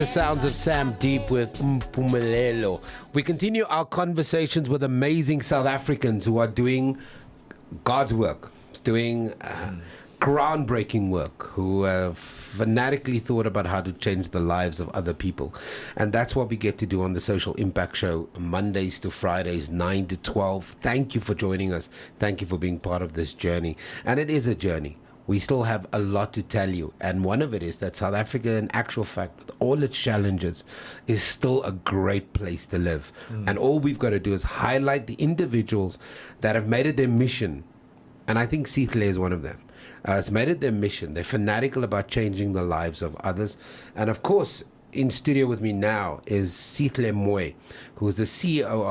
The sounds of Sam Deep with Mpumelelo. We continue our conversations with amazing South Africans who are doing God's work, doing groundbreaking work, who have fanatically thought about how to change the lives of other people. And that's what we get to do on the Social Impact Show, Mondays to Fridays, 9 to 12. Thank you for joining us. Thank you for being part of this journey. And it is a journey. We still have a lot to tell you, and one of it is that South Africa, in actual fact, with all its challenges, is still a great place to live. And all we've got to do is highlight the individuals that have made it their mission, and I think Sihle is one of them. It's made it their mission. They're fanatical about changing the lives of others. And of course, in studio with me now is Sihle Mooi, who is the CEO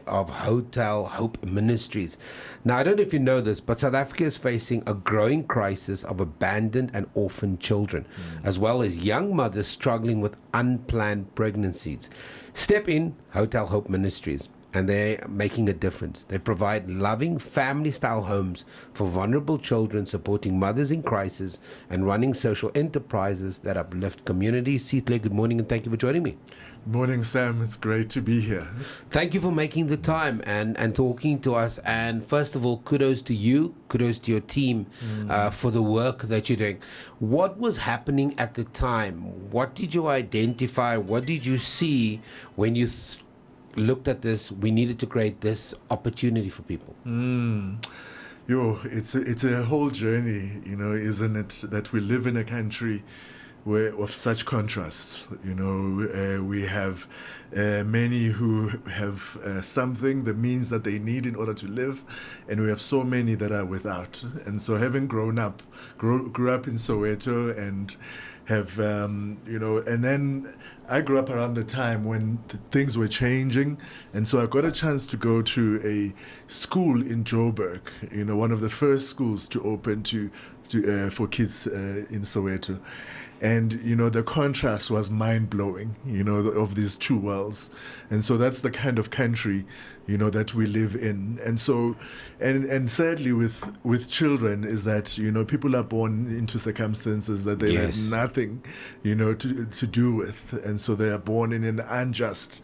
of Hotel Hope Ministries. Now, I don't know if you know this, but South Africa is facing a growing crisis of abandoned and orphaned children, as well as young mothers struggling with unplanned pregnancies. Step in Hotel Hope Ministries, and they're making a difference. They provide loving family-style homes for vulnerable children, supporting mothers in crisis, and running social enterprises that uplift communities. Sihle, good morning, and thank you for joining me. Morning, Sam. It's great to be here. Thank you for making the time and talking to us. And first of all, kudos to you, kudos to your team for the work that you're doing. What was happening at the time? What did you identify? What did you see when you looked at this? We needed to create this opportunity for people. It's a whole journey, isn't it? That we live in a country where of such contrasts. We have many who have something, the means that they need in order to live, and we have so many that are without. And so, having grew up in Soweto and have and then I grew up around the time when things were changing, and so I got a chance to go to a school in Joburg, one of the first schools to open for kids in Soweto. And, the contrast was mind-blowing, of these two worlds. And so that's the kind of country, that we live in. And so, and sadly with children is that, people are born into circumstances that they have nothing, to do with. And so they are born in an unjust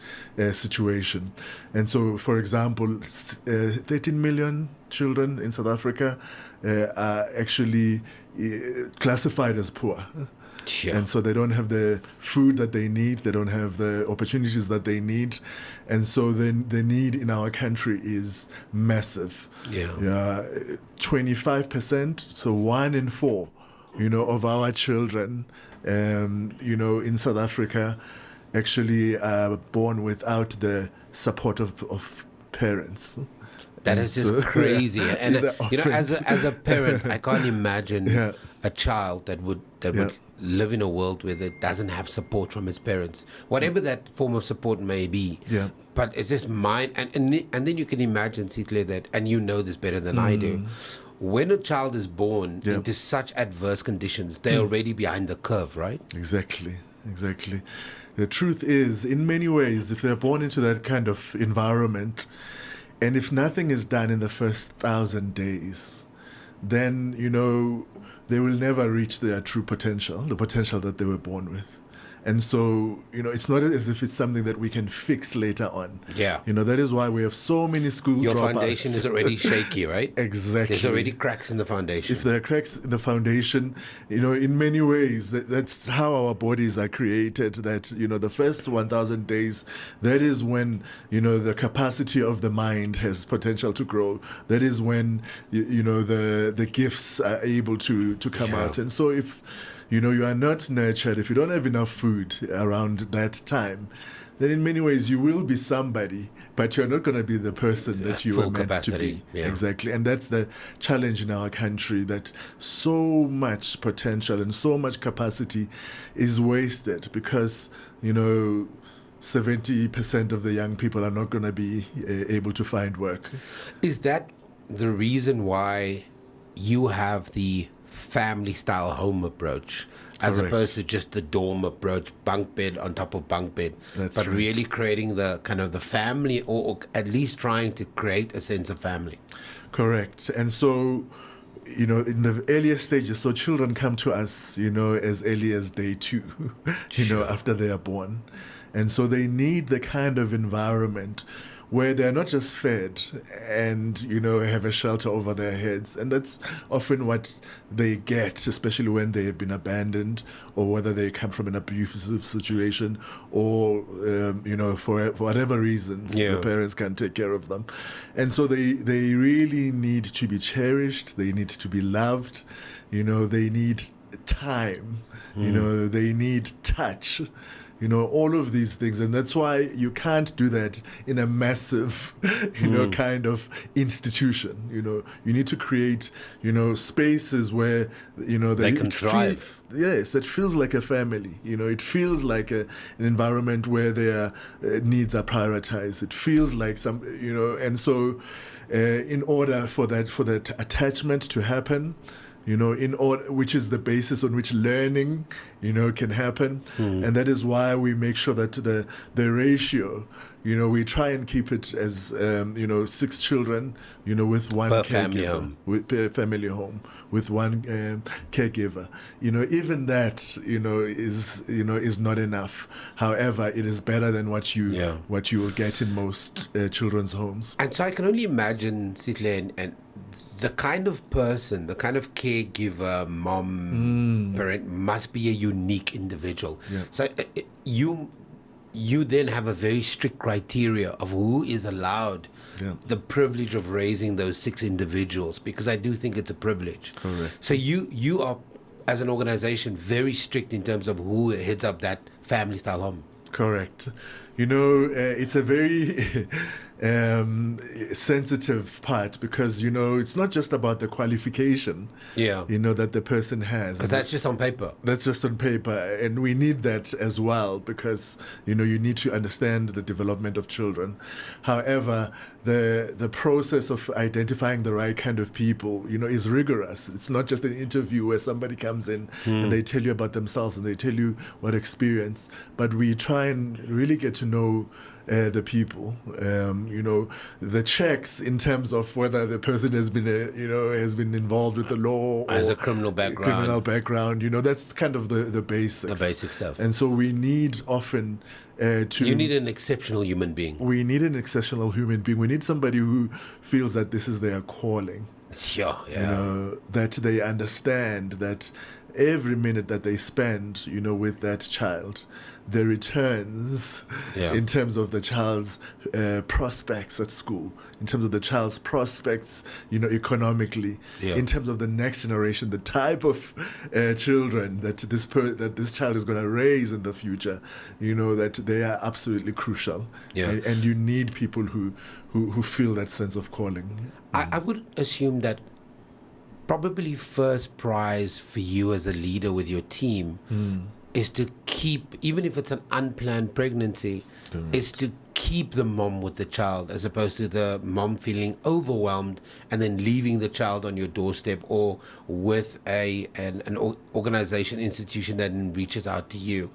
situation. And so, for example, 13 million children in South Africa are actually classified as poor. Sure. And so they don't have the food that they need, they don't have the opportunities that they need, and so the need in our country is massive. 25%, so 1 in 4, of our children, in South Africa, actually are born without the support of parents. That is just crazy. And as a parent, I can't imagine a child that would live in a world where it doesn't have support from its parents, whatever that form of support may be. But it's just mine. And then you can imagine, Sihle, that, and you know this better than I do, when a child is born into such adverse conditions, they're already behind the curve, right? Exactly. The truth is, in many ways, if they're born into that kind of environment, and if nothing is done in the first 1,000 days, then, they will never reach their true potential, the potential that they were born with. And so, it's not as if it's something that we can fix later on. That is why we have so many school dropouts. Your foundation is already shaky, right? Exactly. There's already cracks in the foundation. If there are cracks in the foundation, in many ways, that's how our bodies are created, that, the first 1,000 days, that is when, the capacity of the mind has potential to grow. That is when, the gifts are able to come out. And so if you are not nurtured, if you don't have enough food around that time, then in many ways you will be somebody, but you're not going to be the person that you were meant to be. Exactly. And that's the challenge in our country, that so much potential and so much capacity is wasted because, 70% of the young people are not going to be able to find work. Is that the reason why you have the family-style home approach, as opposed to just the dorm approach, bunk bed on top of bunk bed, but really creating the kind of the family, or at least trying to create a sense of family? Correct. And so in the earlier stages, so children come to us, as early as day 2, after they are born. And so they need the kind of environment where they're not just fed and, have a shelter over their heads. And that's often what they get, especially when they have been abandoned or whether they come from an abusive situation or, for whatever reasons, the parents can't take care of them. And so they really need to be cherished. They need to be loved. They need time. They need touch. All of these things. And that's why you can't do that in a massive, kind of institution. You need to create, spaces where, they can thrive. Yes, that feels like a family. It feels like an environment where their needs are prioritized. It feels like and so in order for that attachment to happen, in order, which is the basis on which learning, can happen. And that is why we make sure that the ratio, we try and keep it as, 6 children, with one per caregiver, family home. Per family home, with one caregiver. Even that, is not enough. However, it is better than what you will get in most children's homes. And so I can only imagine, Sihle, and the kind of person, the kind of caregiver, mom, parent must be a unique individual. Yeah. So you then have a very strict criteria of who is allowed the privilege of raising those 6 individuals, because I do think it's a privilege. Correct. So you are, as an organization, very strict in terms of who heads up that family style home. Correct. It's a very sensitive part because, it's not just about the qualification, that the person has. Because that's just on paper. That's just on paper. And we need that as well because, you need to understand the development of children. However, the process of identifying the right kind of people, is rigorous. It's not just an interview where somebody comes in and they tell you about themselves and they tell you what experience, but we try and really get to know the people, the checks in terms of whether the person has been, has been involved with the law or has a criminal background. That's kind of the basics. The basic stuff. And so we need often you need an exceptional human being. We need an exceptional human being. We need somebody who feels that this is their calling. Sure, yeah. That they understand that every minute that they spend, with that child, the returns in terms of the child's prospects at school, in terms of the child's prospects, economically, in terms of the next generation, the type of children that this child is going to raise in the future, that they are absolutely crucial. And you need people who feel that sense of calling. I would assume that probably first prize for you as a leader with your team is to keep, even if it's an unplanned pregnancy, is to keep the mom with the child as opposed to the mom feeling overwhelmed and then leaving the child on your doorstep or with an organization, institution that reaches out to you.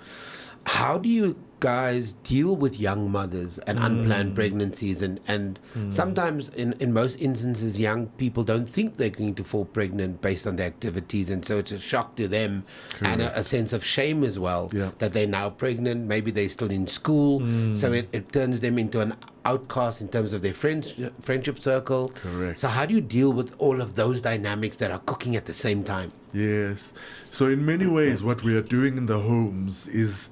How do you guys deal with young mothers and unplanned pregnancies and sometimes in most instances young people don't think they're going to fall pregnant based on their activities, and so it's a shock to them. Correct. And a sense of shame as well that they're now pregnant, maybe they're still in school, so it turns them into an outcast in terms of their friendship circle. Correct. So how do you deal with all of those dynamics that are cooking at the same time? Yes. So in many ways what we are doing in the homes is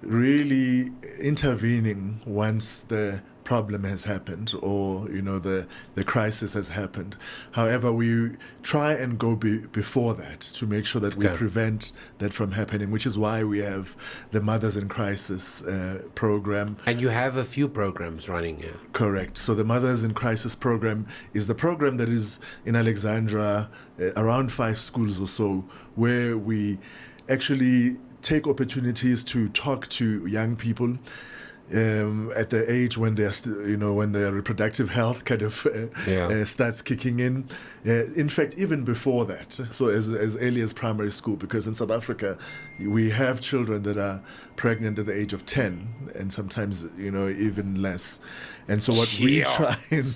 really intervening once the problem has happened or the crisis has happened. However, we try and go before that to make sure that we prevent that from happening, which is why we have the Mothers in Crisis program. And you have a few programs running here. Correct. So the Mothers in Crisis program is the program that is in Alexandra, around 5 schools or so, where we actually take opportunities to talk to young people at the age when they're when their reproductive health kind of starts kicking in. In fact, even before that, so as early as primary school, because in South Africa we have children that are pregnant at the age of 10, and sometimes even less. And so what we try and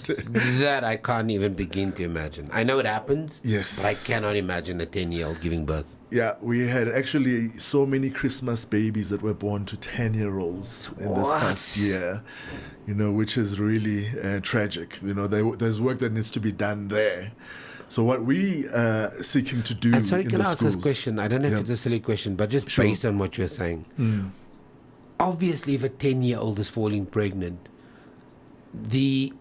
that I can't even begin to imagine. I know it happens, yes, but I cannot imagine a 10-year-old giving birth. Yeah, we had actually so many Christmas babies that were born to 10-year-olds in this past year, which is really tragic. There's work that needs to be done there. So what we are seeking to do. And sorry, can I ask schools, this question? I don't know if it's a silly question, but just based on what you're saying. Obviously, if a 10-year-old is falling pregnant, the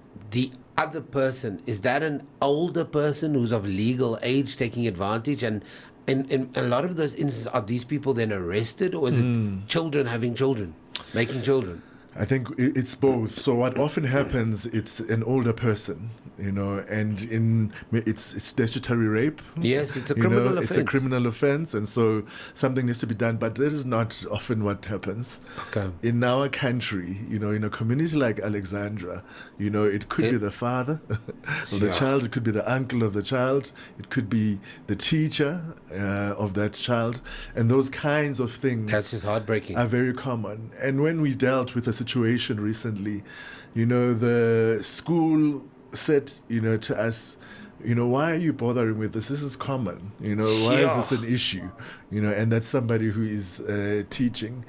other person, is that an older person who's of legal age taking advantage? And in a lot of those instances, are these people then arrested, or is it children having children, making children? I think it's both. So what often happens, it's an older person, and it's statutory rape. Yes, it's a criminal offense. It's a criminal offense, and so something needs to be done. But that is not often what happens. Okay. In our country, in a community like Alexandra, it could be the father of the child, it could be the uncle of the child, it could be the teacher of that child, and those kinds of things. That's just heartbreaking. Are very common. And when we dealt with a situation recently, the school said, to us, why are you bothering with this? This is common. Why is this an issue? And that's somebody who is teaching.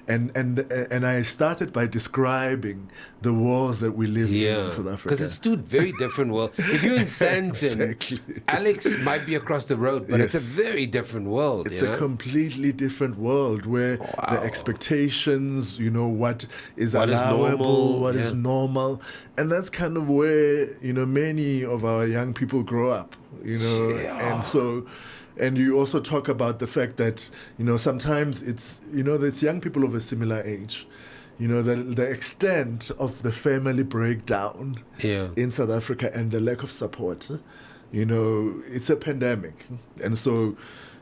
And I started by describing the worlds that we live in South Africa. Because it's two very different worlds. If you're in Sandton, Alex might be across the road, but it's a very different world. It's a completely different world where the expectations, what is allowable, what is normal. And that's kind of where, many of our young people grow up, and so... And you also talk about the fact that, sometimes it's young people of a similar age. The extent of the family breakdown in South Africa and the lack of support, it's a pandemic. And so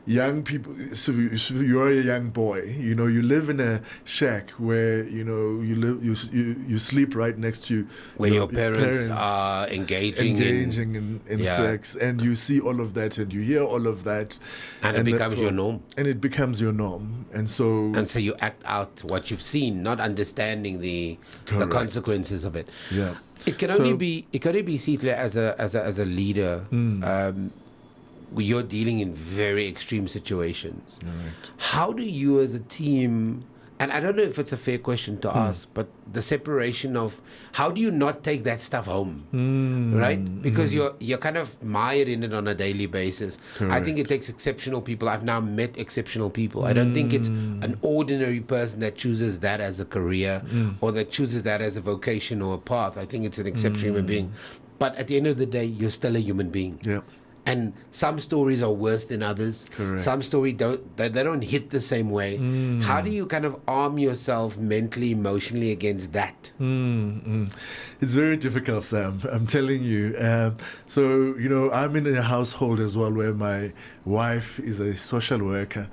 young people, so you're a young boy, you live in a shack where, you sleep right next to where your parents are engaging in sex, and you see all of that and you hear all of that. And it becomes your norm. And it becomes your norm. And so you act out what you've seen, not understanding the consequences of it. Yeah. It can only be Sihle, as a leader. You're dealing in very extreme situations. Right. How do you as a team, and I don't know if it's a fair question to ask, but the separation of, how do you not take that stuff home, right? Because you're kind of mired in it on a daily basis. Correct. I think it takes exceptional people. I've now met exceptional people. I don't think it's an ordinary person that chooses that as a career or that chooses that as a vocation or a path. I think it's an exceptional human being. But at the end of the day, you're still a human being. Yeah. And some stories are worse than others. Correct. Some stories they don't hit the same way. How do you kind of arm yourself mentally, emotionally against that? It's very difficult, Sam. I'm telling you. So, I'm in a household as well where my wife is a social worker,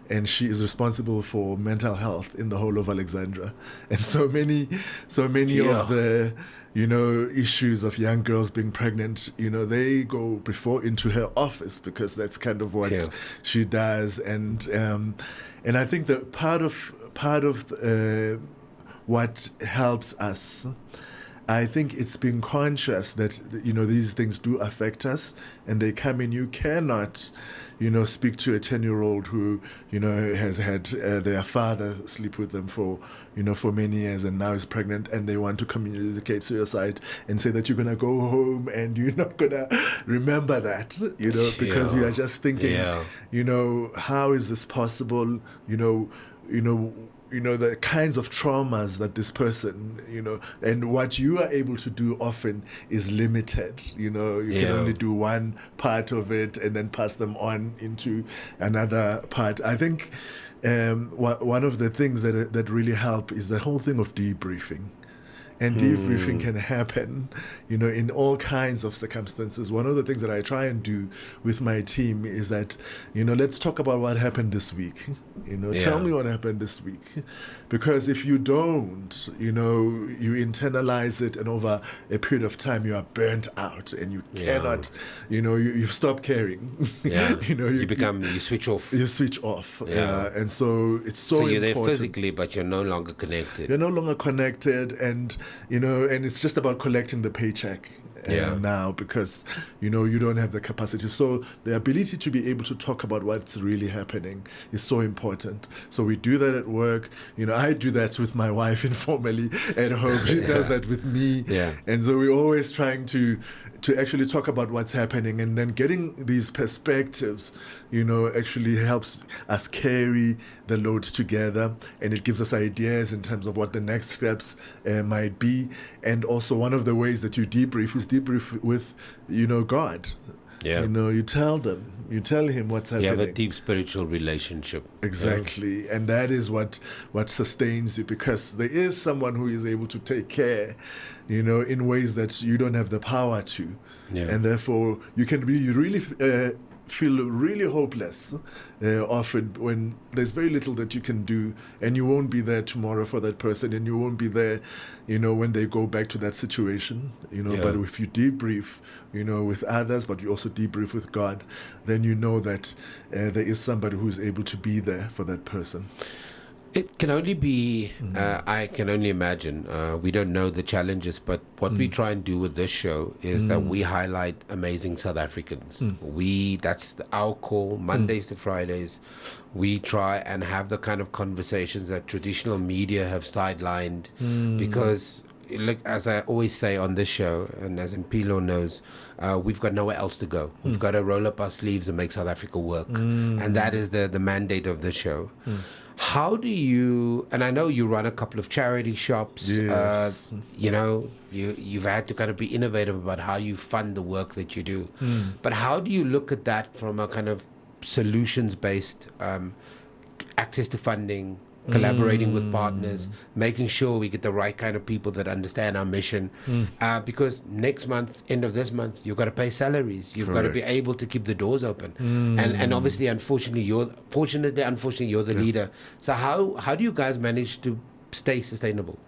and she is responsible for mental health in the whole of Alexandra. And so many of the issues of young girls being pregnant, they go before into her office, because that's kind of what she does. And I think that part of what helps us, I think it's being conscious that these things do affect us, and they come in. You cannot speak to a 10-year-old who has had their father sleep with them for many years and now is pregnant, and they want to communicate suicide and say that you're gonna go home and you're not gonna remember that, because you are just thinking, how is this possible? The kinds of traumas that this person, and what you are able to do often is limited. You can only do one part of it and then pass them on into another part. I think one of the things that really help is the whole thing of debriefing. And debriefing can happen, in all kinds of circumstances. One of the things that I try and do with my team is that, let's talk about what happened this week. Tell me what happened this week. Because if you don't, you internalize it, and over a period of time you are burnt out and you cannot, you stop caring. Yeah. You switch off. You switch off. Yeah. And so it's so you're important. there physically, but you're no longer connected. You're no longer connected, and and it's just about collecting the paycheck now, because you don't have the capacity. So the ability to be able to talk about what's really happening is so important. So we do that at work. I do that with my wife informally at home. She does that with me. Yeah. And so we're always trying to actually talk about what's happening, and then getting these perspectives, actually helps us carry the load together, and it gives us ideas in terms of what the next steps might be. And also, one of the ways that you debrief is debrief with, God. Yeah. You tell him what's happening. You have a deep spiritual relationship. Exactly. Yeah. And that is what sustains you, because there is someone who is able to take care, in ways that you don't have the power to. Yeah. And therefore, you can really feel really hopeless often when there's very little that you can do, and you won't be there tomorrow for that person, and you won't be there, when they go back to that situation, But if you debrief, with others, but you also debrief with God, then you know that there is somebody who's able to be there for that person. It can only be, I can only imagine, we don't know the challenges, but what we try and do with this show is that we highlight amazing South Africans. That's our call, Mondays to Fridays. We try and have the kind of conversations that traditional media have sidelined, because, look, as I always say on this show, and as Mpilo knows, we've got nowhere else to go. We've got to roll up our sleeves and make South Africa work. And that is the mandate of the show. How do you, and I know you run a couple of charity shops, yes. You've had to kind of be innovative about how you fund the work that you do. But how do you look at that from a kind of solutions-based access to funding, collaborating with partners, making sure we get the right kind of people that understand our mission? Because next month, end of this month, you've got to pay salaries. You've got to be able to keep the doors open. And obviously, unfortunately, you're the leader. So how do you guys manage to stay sustainable?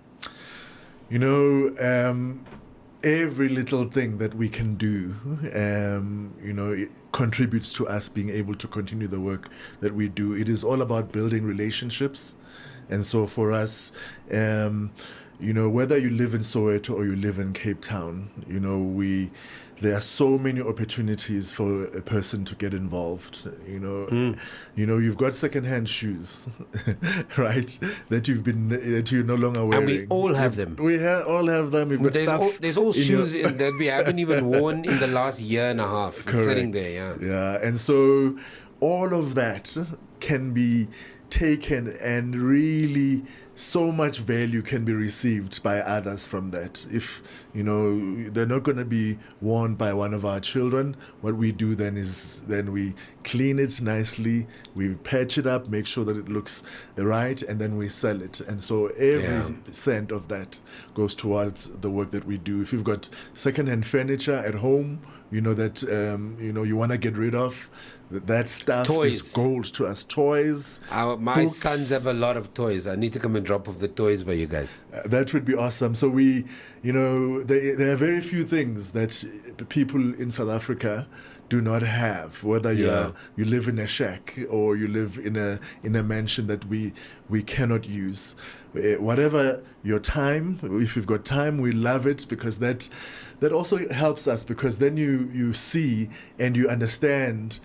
Every little thing that we can do, it contributes to us being able to continue the work that we do. It is all about building relationships. And so for us, whether you live in Soweto or you live in Cape Town, there are so many opportunities for a person to get involved. You've got secondhand shoes, right? That you're no longer wearing. And we all have them. We all have them. We've got there's all shoes that we haven't even worn in the last year and a half. Correct. Sitting there, Yeah, and so all of that can be taken, and really so much value can be received by others from that. If they're not going to be worn by one of our children, what we do then is we clean it nicely, we patch it up, make sure that it looks right, and then we sell it. And so every cent of that goes towards the work that we do. If you've got secondhand furniture at home, that you want to get rid of, that stuff is gold to us. Toys. My books. sons have a lot of toys. I need to come and drop off the toys by you guys. That would be awesome. So we, there are very few things that people in South Africa do not have, whether you live in a shack or you live in a mansion that we cannot use. Whatever your time, if you've got time, we love it, because that also helps us, because then you see and you understand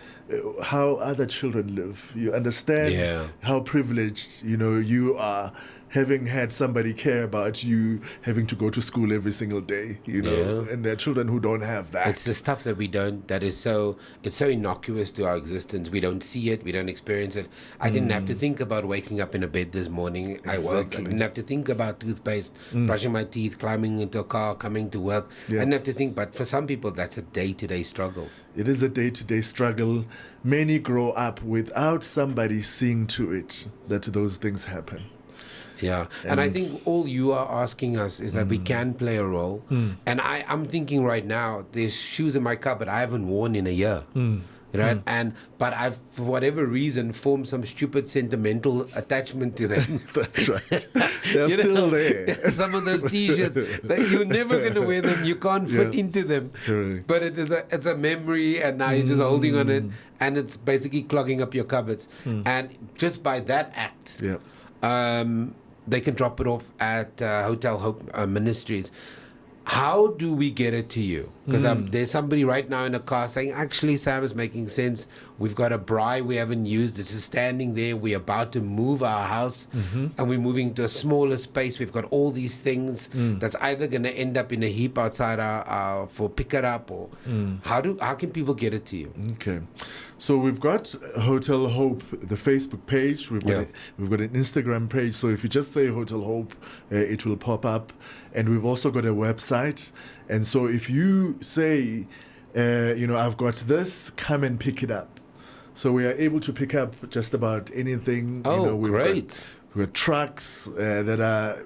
how other children live. You understand how privileged you are, having had somebody care about you having to go to school every single day, and there are children who don't have that. It's the stuff that we don't, it's so innocuous to our existence. We don't see it, we don't experience it. I didn't have to think about waking up in a bed this morning. Exactly. I woke, I didn't have to think about toothpaste, brushing my teeth, climbing into a car, coming to work. I didn't have to think, but for some people that's a day-to-day struggle. It is a day-to-day struggle. Many grow up without somebody seeing to it that those things happen. Yeah, and I think all you are asking us is that we can play a role. And I'm thinking right now, there's shoes in my cupboard I haven't worn in a year. Right, but I've, for whatever reason, formed some stupid sentimental attachment to them. That's right. They're still there. Some of those T-shirts, you're never going to wear them. You can't fit into them. Correct. But it's a memory, and now you're just holding on it, and it's basically clogging up your cupboards. And just by that act, they can drop it off at Hotel Hope Ministries. How do we get it to you? Because there's somebody right now in a car saying, actually, Sam, is making sense. We've got a braai we haven't used. This is standing there. We're about to move our house, and we're moving to a smaller space. We've got all these things that's either going to end up in a heap outside our for pick it up, or how can people get it to you? Okay. So we've got Hotel Hope, the Facebook page. We've got an Instagram page. So if you just say Hotel Hope, it will pop up. And we've also got a website. And so if you say, I've got this, come and pick it up. So we are able to pick up just about anything. Oh, great. We've got trucks that are,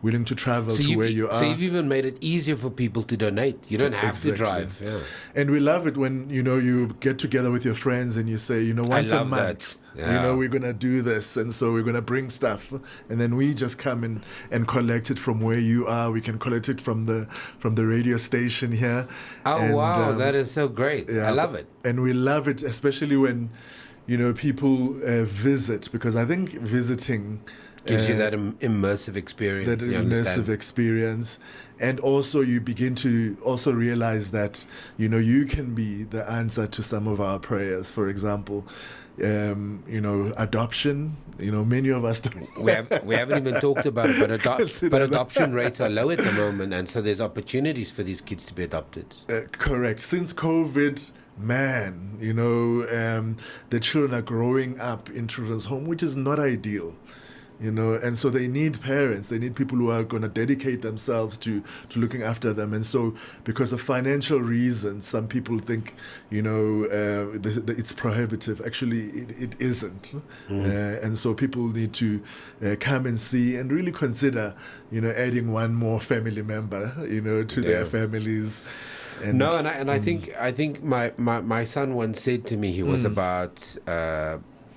willing to travel to where you are. So you've even made it easier for people to donate. You don't have to drive. Yeah. And we love it when, you get together with your friends and you say, once a month, we're going to do this. And so we're going to bring stuff. And then we just come and collect it from where you are. We can collect it from the radio station here. Oh, wow. That is so great. I love it. And we love it, especially when people visit, because I think visiting gives you that immersive experience. Experience. And also you begin to also realize that, you can be the answer to some of our prayers. For example, adoption. Many of us don't. We haven't even talked about it, but adoption rates are low at the moment, and so there's opportunities for these kids to be adopted. Correct. Since COVID, man, the children are growing up in children's home, which is not ideal, and so they need parents, they need people who are going to dedicate themselves to looking after them. And so because of financial reasons, some people think, it's prohibitive. Actually, it isn't. And so people need to come and see and really consider, adding one more family member, to their families. And I think my son once said to me, he was about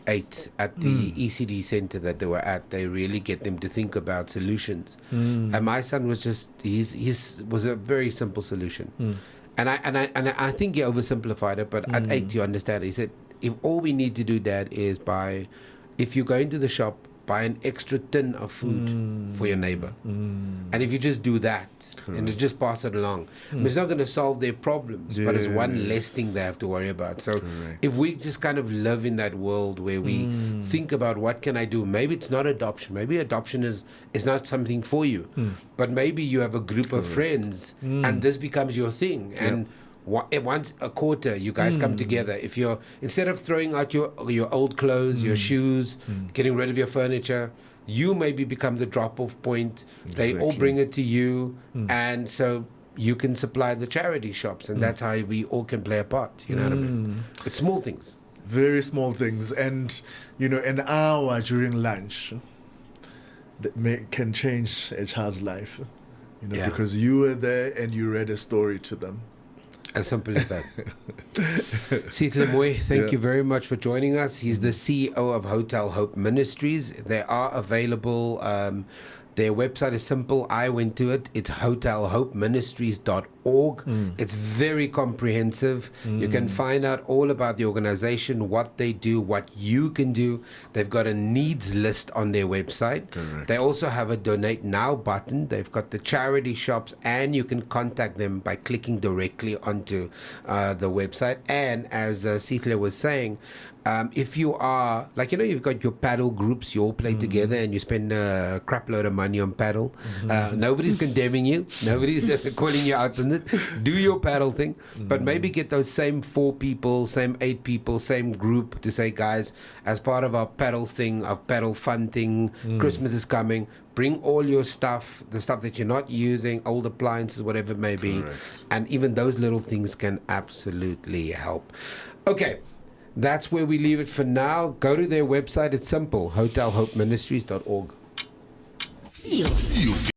8 at the ECD center that they were at. They really get them to think about solutions. And my son was his was a very simple solution. And I think he oversimplified it, but at 8 you understand it. He said, if all we need to do, Dad, is if you go into the shop, buy an extra tin of food for your neighbor. And if you just do that, and you just pass it along, it's not going to solve their problems, but it's one less thing they have to worry about. So if we just kind of live in that world where we think about what can I do, maybe it's not adoption, maybe adoption is not something for you, but maybe you have a group of friends and this becomes your thing. And once a quarter you guys come together. If you're, instead of throwing out your old clothes, your shoes, getting rid of your furniture, you maybe become the drop-off point. They all bring it to you, and so you can supply the charity shops, and that's how we all can play a part. You know what I mean? It's small things, very small things. And an hour during lunch that can change a child's life, because you were there and you read a story to them. As simple as that. Sihle Mooi, thank you very much for joining us. He's the CEO of Hotel Hope Ministries. They are available. Their website is simple. I went to it. It's hotelhopeministries.org. It's very comprehensive. You can find out all about the organization, what they do, what you can do. They've got a needs list on their website. Correct. They also have a donate now button. They've got the charity shops, and you can contact them by clicking directly onto the website. And as Sihle was saying, if you are, you've got your paddle groups, you all play together and you spend a crap load of money on paddle. Nobody's condemning you. Nobody's calling you out on it. Do your paddle thing. But maybe get those same 4 people, same 8 people, same group to say, guys, as part of our paddle thing, our paddle fun thing, Christmas is coming. Bring all your stuff, the stuff that you're not using, old appliances, whatever it may be. And even those little things can absolutely help. Okay. That's where we leave it for now. Go to their website. It's simple, hotelhopeministries.org. feel.